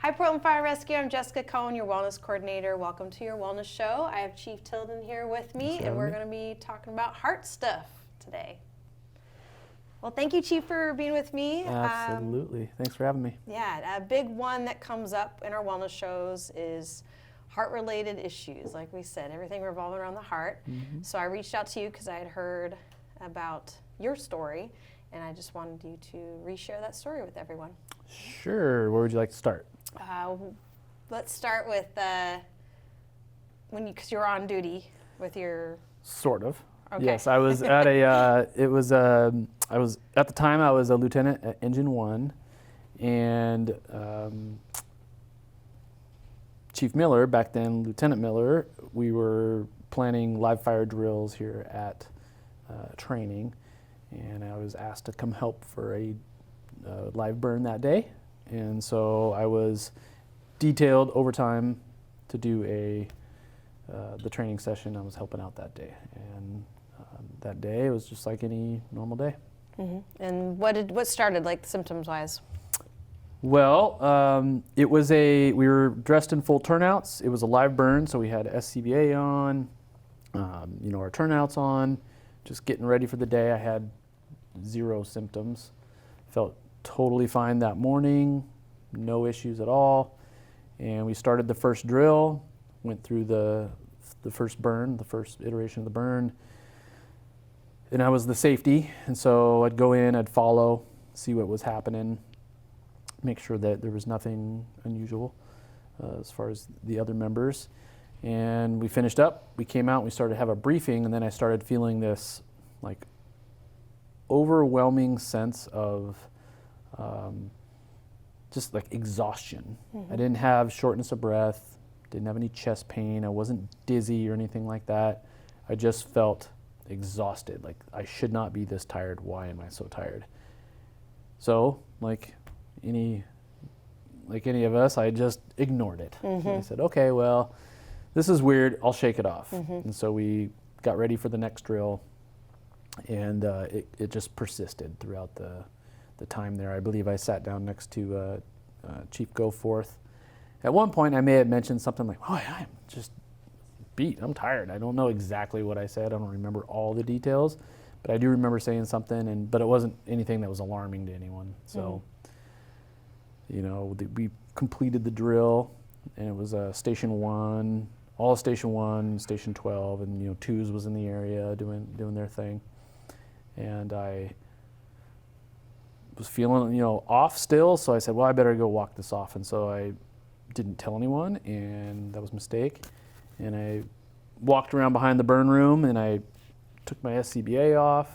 Hi, Portland Fire Rescue. I'm Jessica Cohen, your wellness coordinator. Welcome to your wellness show. I have Chief Tilden here with me, and we're going to be talking about heart stuff today. Well, thank you, Chief, for being with me. Absolutely. Thanks for having me. Yeah, a big one that comes up in our wellness shows is heart-related issues. Like we said, everything revolving around the heart. Mm-hmm. So I reached out to you because I had heard about your story, and I just wanted you to reshare that story with everyone. Sure. Where would you like to start? Let's start with because you were on duty with your. Sort of. Okay. Yes, I was at at the time I was a lieutenant at Engine 1, and Chief Miller, back then Lieutenant Miller, we were planning live fire drills here at training, and I was asked to come help for a live burn that day. And so I was detailed overtime to do the training session. I was helping out that day, and that day it was just like any normal day. Mm-hmm. And what started, like, symptoms-wise? Well, we were dressed in full turnouts. It was a live burn, so we had SCBA on, our turnouts on, just getting ready for the day. I had 0 symptoms. Felt totally fine that morning, no issues at all. And we started the first drill, went through the first burn, the first iteration of the burn. And I was the safety, and so I'd go in, I'd follow, see what was happening, make sure that there was nothing unusual as far as the other members. And we finished up, we came out, we started to have a briefing, and then I started feeling this like overwhelming sense of just like exhaustion. Mm-hmm. I didn't have shortness of breath, didn't have any chest pain, I wasn't dizzy or anything like that. I just felt exhausted, like I should not be this tired, why am I so tired? So, like any of us, I just ignored it. Mm-hmm. So I said, okay, well, this is weird, I'll shake it off. Mm-hmm. And so we got ready for the next drill, and it just persisted throughout the time there. I believe I sat down next to Chief Goforth. At one point, I may have mentioned something like, oh, I'm just beat, I'm tired. I don't know exactly what I said. I don't remember all the details, but I do remember saying something, but it wasn't anything that was alarming to anyone. So, we completed the drill, and it was Station 1, all of Station 1, Station 12, and, 2s was in the area doing their thing. And I was feeling, off still, so I said, well, I better go walk this off. And so I didn't tell anyone, and that was a mistake. And I walked around behind the burn room, and I took my SCBA off,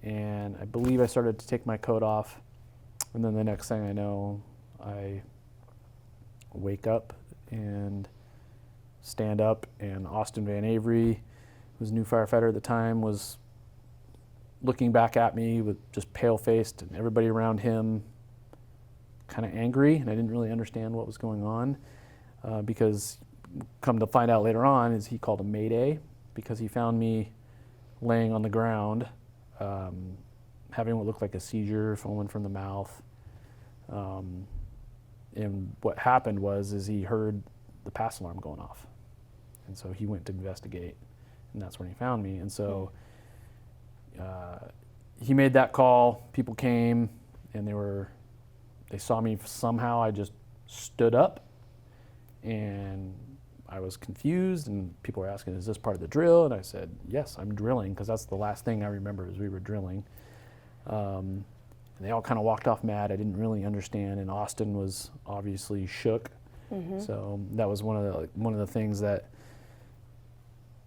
and I believe I started to take my coat off. And then the next thing I know, I wake up and stand up, and Austin Van Avery, who was a new firefighter at the time, was looking back at me with just pale-faced, and everybody around him kind of angry, and I didn't really understand what was going on because come to find out later on is he called a mayday because he found me laying on the ground having what looked like a seizure, foaming from the mouth. And what happened is he heard the pass alarm going off, and so he went to investigate, and that's when he found me. And so he made that call, people came, and they saw me somehow. I just stood up, and I was confused, and people were asking, is this part of the drill? And I said, yes, I'm drilling, because that's the last thing I remember is we were drilling. And they all kind of walked off mad. I didn't really understand, and Austin was obviously shook. Mm-hmm. So that was one of the things that,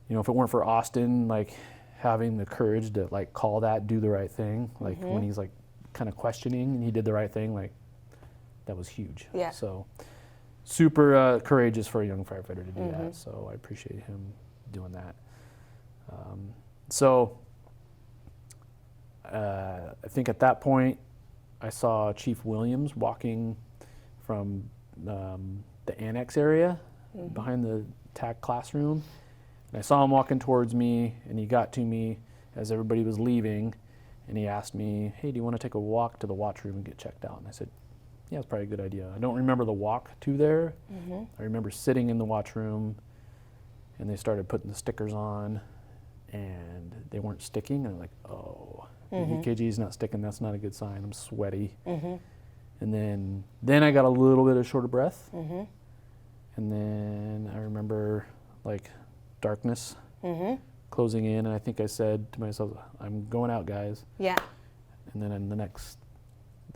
if it weren't for Austin, like having the courage to like call that, do the right thing, like mm-hmm. when he's like kind of questioning and he did the right thing, like that was huge. Yeah. So super courageous for a young firefighter to do mm-hmm. that. So I appreciate him doing that. I think at that point I saw Chief Williams walking from the annex area mm-hmm. behind the TAC classroom. And I saw him walking towards me, and he got to me as everybody was leaving, and he asked me, hey, do you want to take a walk to the watch room and get checked out? And I said, yeah, it's probably a good idea. I don't remember the walk to there. Mm-hmm. I remember sitting in the watch room, and they started putting the stickers on, and they weren't sticking. And I'm like, oh, the EKG's not sticking. That's not a good sign. I'm sweaty. Mm-hmm. And then I got a little bit of short of breath. Mm-hmm. And then I remember like darkness Mm-hmm. closing in, and I think I said to myself, I'm going out, guys. Yeah. And then in the next,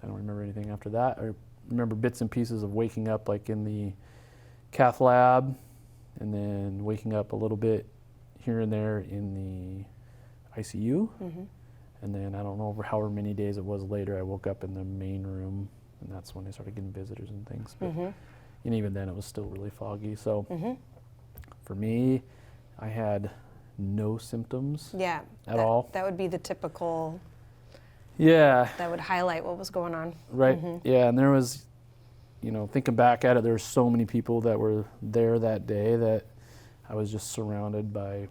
I don't remember anything after that. I remember bits and pieces of waking up like in the cath lab, and then waking up a little bit here and there in the ICU. Mm-hmm. And then I don't know over however many days it was later, I woke up in the main room, and that's when I started getting visitors and things. But, Mm-hmm. and even then it was still really foggy. So Mm-hmm. for me, I had no symptoms Yeah. at all. That would be the typical, Yeah, that would highlight what was going on. right. Mm-hmm. Yeah, and there was, thinking back at it, there were so many people that were there that day that I was just surrounded by,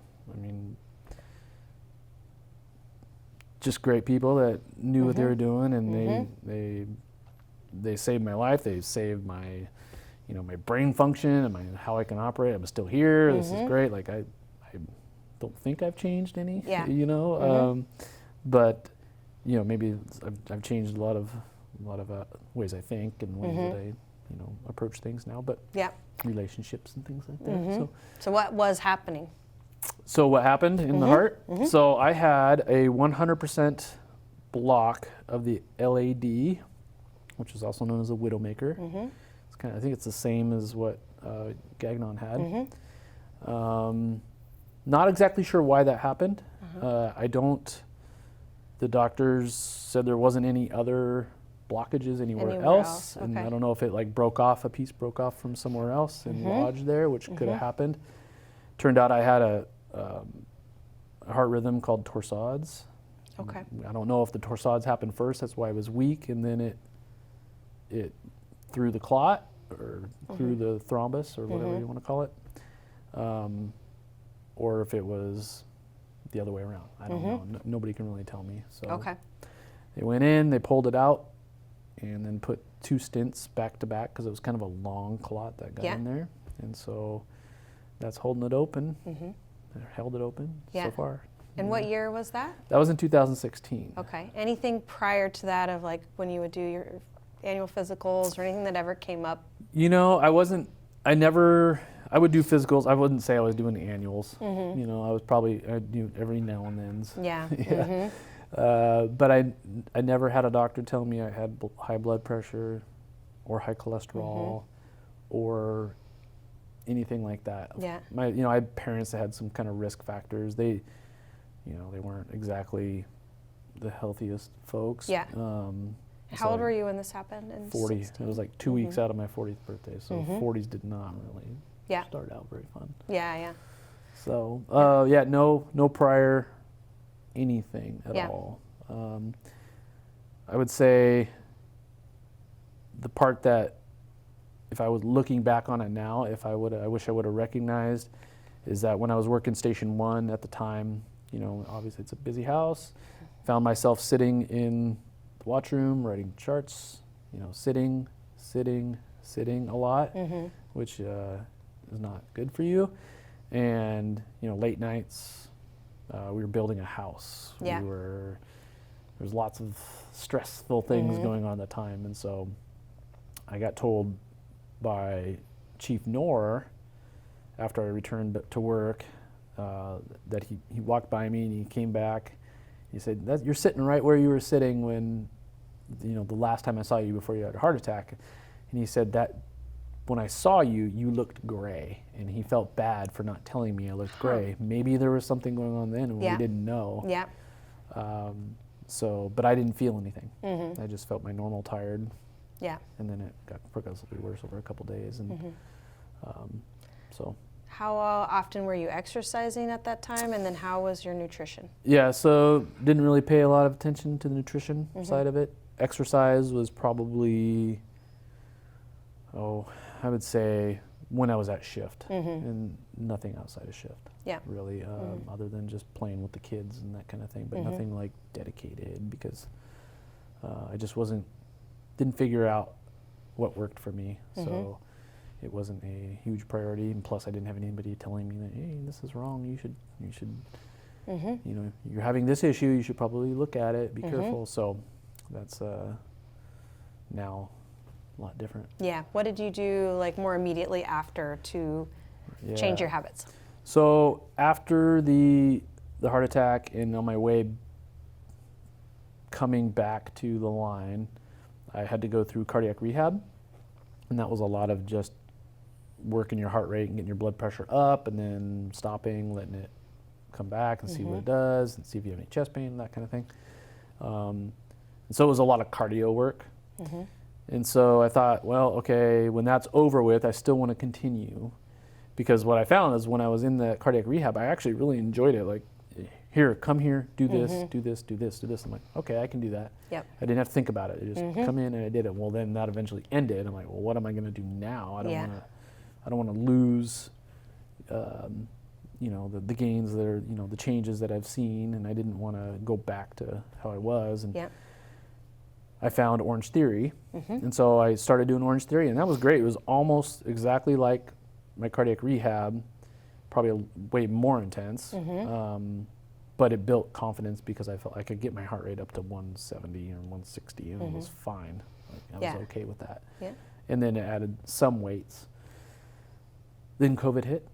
just great people that knew what they were doing, and they saved my life. They saved my, my brain function and how I can operate. I'm still here. This is great. Like I don't think I've changed any. Yeah. But maybe I've changed a lot of ways I think and ways that I approach things now. But Yeah. relationships and things like that. So what was happening? So what happened in the heart? So I had a 100% block of the LAD, which is also known as a widowmaker. It's I think it's the same as what Gagnon had. Not exactly sure why that happened. The doctors said there wasn't any other blockages anywhere else. And okay. I don't know if it a piece broke off from somewhere else and lodged there, which could have happened. Turned out I had a heart rhythm called torsades. Okay. I don't know if the torsades happened first, that's why it was weak, and then it through the clot or through the thrombus or whatever you want to call it, or if it was the other way around. I don't know. Nobody can really tell me. So Okay. they went in, they pulled it out, and then put 2 stents back to back because it was kind of a long clot that got in there, and so that's holding it open. Held it open so far. And what year was that? That was in 2016. Okay. Anything prior to that of like when you would do your annual physicals or anything that ever came up? I would do physicals. I wouldn't say I was doing the annuals. I'd do every now and then. Yeah. But I never had a doctor tell me I had high blood pressure or high cholesterol or anything like that. Yeah. I had parents that had some kind of risk factors. They weren't exactly the healthiest folks. Yeah. How old so were you when this happened? In 40. 16? It was like 2 weeks out of my 40th birthday, so 40s did not really start out very fun. Yeah. So no prior anything at all. I would say the part that, if I was looking back on it now, I wish I would have recognized, is that when I was working Station 1 at the time, obviously it's a busy house, found myself sitting in the watch room writing charts, sitting a lot, which is not good for you. And late nights, we were building a house. Yeah. There's lots of stressful things going on at the time, and so I got told by Chief Knorr after I returned to work that he walked by me and he came back. He said, "You're sitting right where you were sitting when the last time I saw you before you had a heart attack." And he said that when I saw you, you looked gray, and he felt bad for not telling me I looked gray. Maybe there was something going on then and we didn't know. Yeah. But I didn't feel anything. I just felt my normal tired. Yeah. And then it got progressively worse over a couple days, and so. How often were you exercising at that time, and then how was your nutrition? Yeah, so didn't really pay a lot of attention to the nutrition side of it. Exercise was probably, I would say when I was at shift, and nothing outside of shift. Yeah. Really, other than just playing with the kids and that kind of thing, but nothing like dedicated, because I just didn't figure out what worked for me. So it wasn't a huge priority, and plus I didn't have anybody telling me that, hey, this is wrong. You should, you know, you're having this issue. You should probably look at it. Be careful. So that's now a lot different. Yeah. What did you do like more immediately after to change your habits? So after the heart attack and on my way coming back to the line, I had to go through cardiac rehab, and that was a lot of just working your heart rate and getting your blood pressure up and then stopping, letting it come back and see what it does and see if you have any chest pain, that kind of thing. And so it was a lot of cardio work. And so I thought, well, okay, when that's over with, I still want to continue, because what I found is when I was in the cardiac rehab, I actually really enjoyed it. Like, here, come here, do this, do this, do this, do this. I'm like, okay, I can do that. Yep. I didn't have to think about it. I just come in and I did it. Well, then that eventually ended. I'm like, well, what am I going to do now? I don't want to lose, you know, the gains that are, you know, the changes that I've seen, and I didn't want to go back to how I was. And I found Orange Theory, and so I started doing Orange Theory, and that was great. It was almost exactly like my cardiac rehab, probably way more intense. But it built confidence because I felt I could get my heart rate up to 170 or 160, and it was fine. Like, I was okay with that. And then it added some weights. Then COVID hit,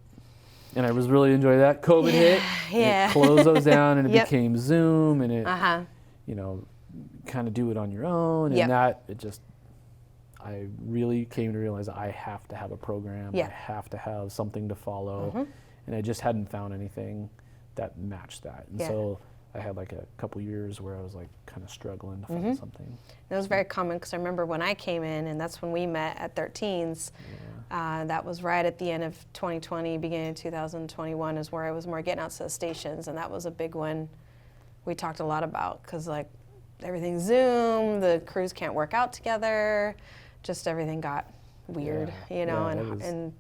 and I was really enjoying that. COVID hit, it closed those down, and it became Zoom, and it, you know, kind of do it on your own, and that, it just, I really came to realize I have to have a program. I have to have something to follow, and I just hadn't found anything that matched that. And so I had like a couple years where I was like kind of struggling to find something. That was very common, because I remember when I came in, and that's when we met at 13s. That was right at the end of 2020, beginning of 2021 is where I was more getting out to the stations, and that was a big one we talked a lot about, because like everything's Zoom, the crews can't work out together, just everything got weird, you know, and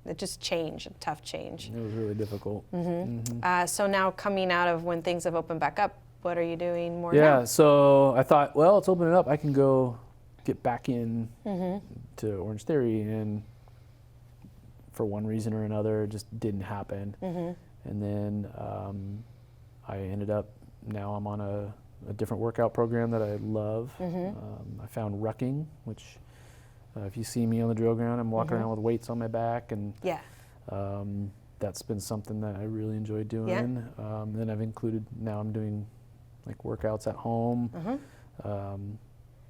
it just changed, a tough change. It was really difficult. So now coming out of when things have opened back up, what are you doing more now? So I thought, well, it's opening up. I can go get back in to Orange Theory, and for one reason or another, it just didn't happen. And then I ended up, now I'm on a different workout program that I love. I found rucking, which if you see me on the drill ground, I'm walking around with weights on my back, and that's been something that I really enjoy doing. Then I've included, now I'm doing like workouts at home.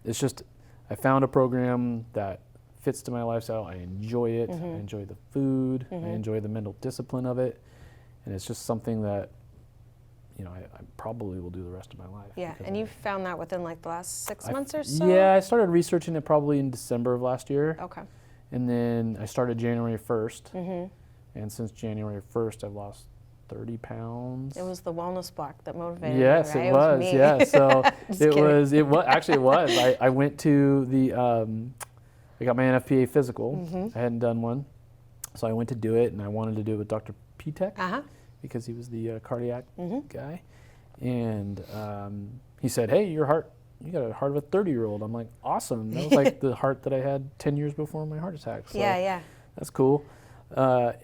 It's just, I found a program that fits to my lifestyle. I enjoy it. I enjoy the food. I enjoy the mental discipline of it. And it's just something that, you know, I probably will do the rest of my life. Yeah, and you found that within like the last 6 months or so? Yeah, I started researching it probably in December of last year. Okay. And then I started January 1st. And since January 1st, I've lost 30 pounds. It was the wellness block that motivated yes, me, right? It was. Me. Yeah, so it was actually it was. I went to the, I got my NFPA physical. I hadn't done one. So I went to do it, and I wanted to do it with Dr. P-Tech. Because he was the cardiac guy. And he said, hey, you got a heart of a 30-year-old. I'm like, awesome. That was like the heart that I had 10 years before my heart attack. So that's cool. But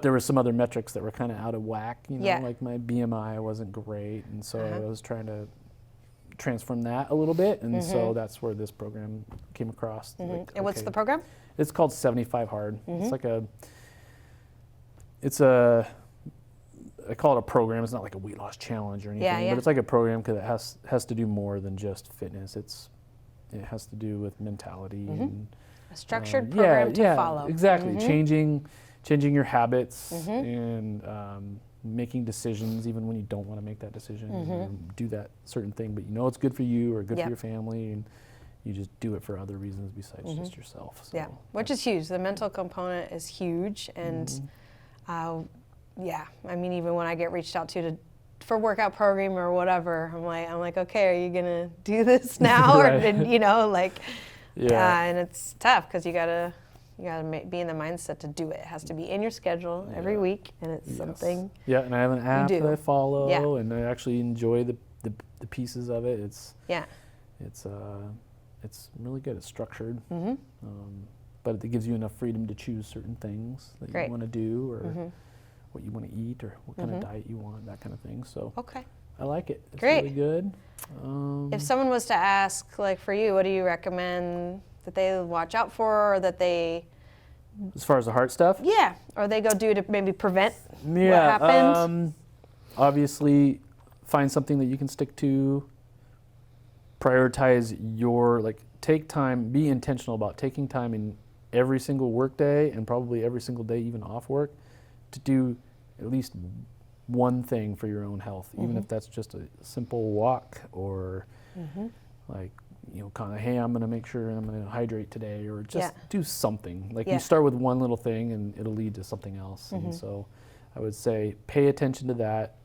there were some other metrics that were kind of out of whack. You know, like my BMI wasn't great. And so I was trying to transform that a little bit. And so that's where this program came across. Like, and what's the program? It's called 75 Hard. It's like I call it a program. It's not like a weight loss challenge or anything, but it's like a program because it has to do more than just fitness. It has to do with mentality and a structured program to follow. Exactly. Changing your habits and making decisions even when you don't want to make that decision and do that certain thing, but you know it's good for you or good for your family, and you just do it for other reasons besides just yourself. So which is huge. The mental component is huge, and I mean, even when I get reached out to for workout program or whatever, I'm like, okay, are you gonna do this now, or you know, like, and it's tough because you gotta be in the mindset to do it. It has to be in your schedule every week, and it's something. Yeah, and I have an app that I follow, and I actually enjoy the pieces of it. It's it's really good. It's structured, but it gives you enough freedom to choose certain things that you want to do, or what you want to eat, or what kind of diet you want, that kind of thing. So I like it. It's really good. If someone was to ask, like for you, what do you recommend that they watch out for, or that they... As far as the heart stuff? Yeah, or they go do to maybe prevent what Yeah, happened? obviously find something that you can stick to. Prioritize take time, be intentional about taking time in every single work day, and probably every single day even off work, to do at least one thing for your own health, even if that's just a simple walk, or kind of, hey, I'm going to make sure I'm going to hydrate today, or just do something. Like you start with one little thing and it'll lead to something else. And so I would say pay attention to that,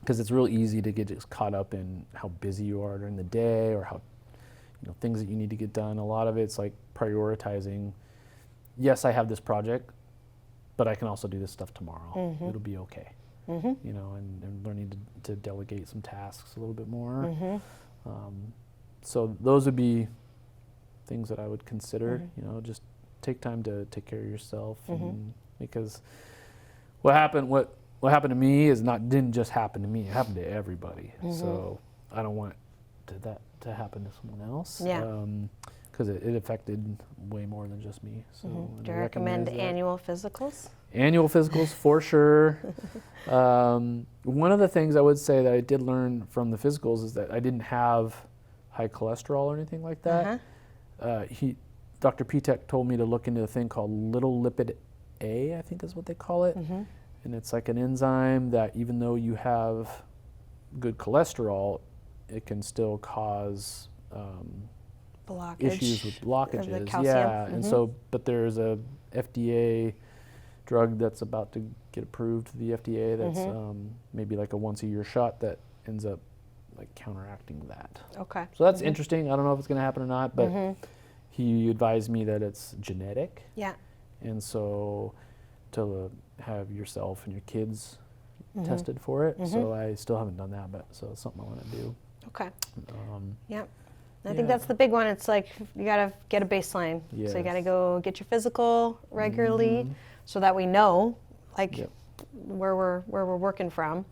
because it's real easy to get just caught up in how busy you are during the day, or how, things that you need to get done. A lot of it's like prioritizing, yes, I have this project, but I can also do this stuff tomorrow. It'll be okay. And learning to delegate some tasks a little bit more. So those would be things that I would consider. Just take time to take care of yourself, and because what happened to me didn't just happen to me. It happened to everybody. So I don't want that to happen to someone else. Because it affected way more than just me. So do you recommend annual physicals? Annual physicals, for sure. One of the things I would say that I did learn from the physicals is that I didn't have high cholesterol or anything like that. Dr. Pitek told me to look into a thing called little lipid A, I think is what they call it. And it's like an enzyme that, even though you have good cholesterol, it can still cause issues with blockages. The calcium. And so, but there's a FDA drug that's about to get approved to the FDA that's maybe like a once-a-year shot that ends up like counteracting that. So that's interesting. I don't know if it's going to happen or not, but he advised me that it's genetic. And so to have yourself and your kids tested for it. So I still haven't done that, but so it's something I want to do. I think that's the big one. It's like you got to get a baseline. So you got to go get your physical regularly, so that we know where we're working from.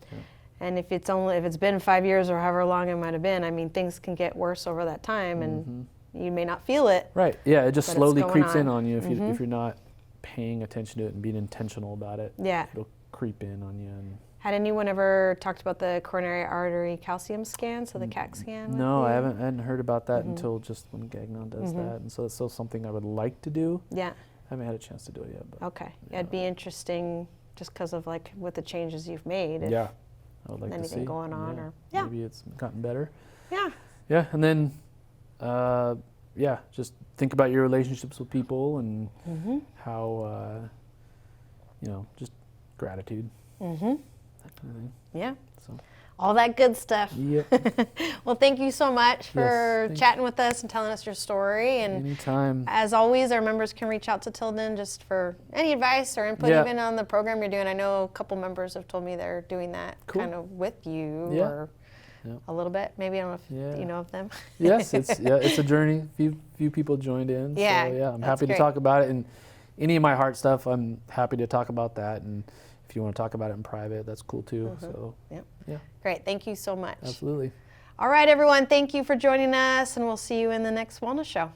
And if it's been 5 years or however long it might have been, I mean, things can get worse over that time, and you may not feel it. Right. Yeah. It just slowly creeps in on you if you're not paying attention to it and being intentional about it. It'll creep in on you. And had anyone ever talked about the coronary artery calcium scan, so the CAT scan? No, I hadn't heard about that until just when Gagnon does that, and so it's still something I would like to do. I haven't had a chance to do it yet. But it'd be interesting just because of like with the changes you've made. I would like anything to see. Going on, or maybe it's gotten better. And then just think about your relationships with people, and how just gratitude. That kind of thing. So all that good stuff. Well, thank you so much for chatting with us and telling us your story. And anytime. As always, our members can reach out to Tilden just for any advice or input, even on the program you're doing. I know a couple members have told me they're doing that kind of with you, or a little bit. Maybe I don't know if you know of them. Yes, it's a journey. Few people joined in. So I'm happy to talk about it. And any of my heart stuff, I'm happy to talk about that. And if you want to talk about it in private, that's cool too. So great. Thank you so much. Absolutely. All right, everyone. Thank you for joining us, and we'll see you in the next Wellness Show.